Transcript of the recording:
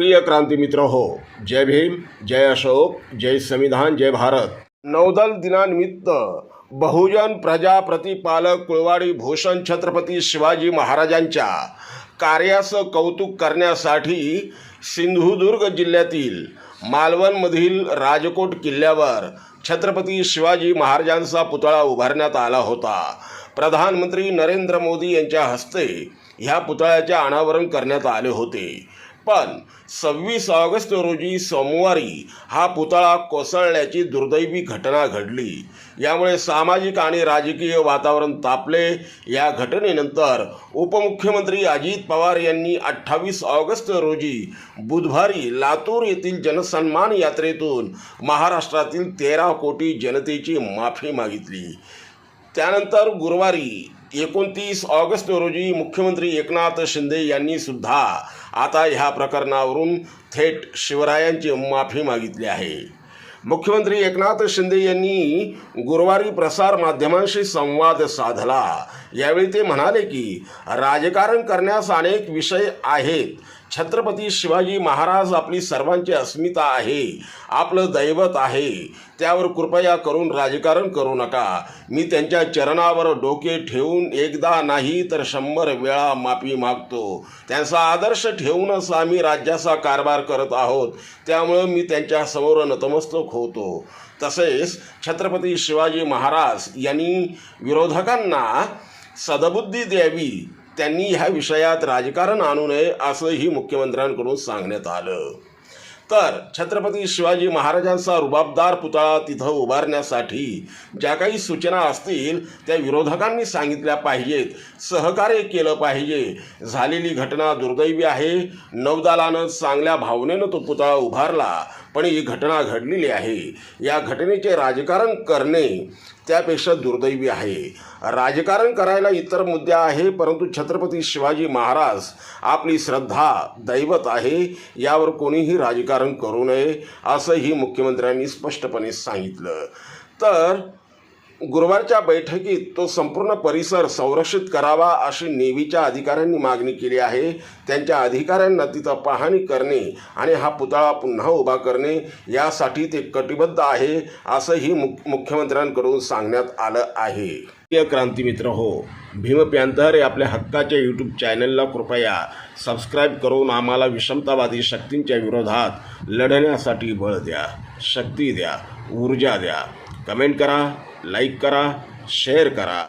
प्रिय क्रांती मित्र हो, जय भीम, जय अशोक, जय संविधान, जय भारत। नौदल दिनानिमित्त बहुजन प्रजा प्रतिपालक कुळवाडी भूषण छत्रपती शिवाजी महाराजांच्या कार्याचं कौतुक करण्यासाठी सिंधुदुर्ग जिल्ह्यातील मालवणमधील राजकोट किल्ल्यावर छत्रपती शिवाजी महाराजांचा पुतळा उभारण्यात आला होता। प्रधानमंत्री नरेंद्र मोदी यांच्या हस्ते ह्या पुतळ्याचे अनावरण करण्यात आले होते। पण 26 ऑगस्ट रोजी सोमवारी हा पुतळा कोसळण्याची दुर्दैवी घटना घडली। यामुळे सामाजिक आणि राजकीय वातावरण तापले। या घटनेनंतर उपमुख्यमंत्री अजित पवार यांनी 28 ऑगस्ट रोजी बुधवारी लातूर येथील जनसन्मान यात्रेतून महाराष्ट्रातील 13 कोटी जनतेची माफी मागितली। त्यानंतर गुरुवारी 29 ऑगस्ट रोजी मुख्यमंत्री एकनाथ शिंदे यांनी सुद्धा आता ह्या प्रकरणावरून थेट शिवरायांची माफी मागितली आहे। मुख्यमंत्री एकनाथ शिंदे यांनी गुरुवारी प्रसार माध्यमांशी संवाद साधला। यावेळी ते म्हणाले की राजकारण करण्यास अनेक विषय आहेत। छत्रपती शिवाजी महाराज आपली सर्वांची अस्मिता आहे, आपलं दैवत आहे। त्यावर कृपया करून राजकारण करू नका। मी त्यांच्या चरणावर डोके ठेवून एकदा नाही तर 100 वेळा माफी मागतो। त्यांचा आदर्श ठेवूनच आम्ही राज्याचा कारभार करत आहोत, त्यामुळे मी त्यांच्यासमोर नतमस्तक होतो। तसेच छत्रपती शिवाजी महाराज यांनी विरोधकांना सद्बुद्धी द्यावी, त्यांनी ह्या विषयात राजकारण आणू नये असंही मुख्यमंत्र्यांकडून सांगण्यात आलं। तर छत्रपती शिवाजी महाराजांचा रुबाबदार पुतळा तिथं उभारण्यासाठी ज्या काही सूचना असतील त्या विरोधकांनी सांगितल्या पाहिजेत, सहकार्य केलं पाहिजे। झालेली घटना दुर्दैवी आहे। नौदलानं चांगल्या भावनेनं तो पुतळा उभारला, पण ही घटना घडलेली आहे। या घटनेचे राजकारण करणे त्यापेक्षा दुर्दैवी आहे। राजकारण करायला इतर मुद्दे आहे, परंतु छत्रपती शिवाजी महाराज आपली श्रद्धा दैवत आहे, यावर कोणीही राजकारण करू नये असंही मुख्यमंत्र्यांनी स्पष्टपणे सांगितलं। तर गुरुवारच्या बैठकीत तो संपूर्ण परिसर संरक्षित करावा अशी नेव्हीच्या अधिकाऱ्यांनी मागणी केली आहे। त्यांच्या अधिकाऱ्यांना तिथं पाहणी करणे आणि हा पुतळा पुन्हा उभा करणे यासाठी ते कटिबद्ध आहे असंही मुख्यमंत्र्यांकडून सांगण्यात आलं आहे। प्रिय क्रांती मित्र हो, भीम पॅंथर या आपल्या हक्काच्या यूट्यूब चॅनलला कृपया सबस्क्राईब करून आम्हाला विषमतावादी शक्तींच्या विरोधात लढण्यासाठी बळ द्या, शक्ती द्या, ऊर्जा द्या। कमेंट करा, लाईक करा, शेअर करा।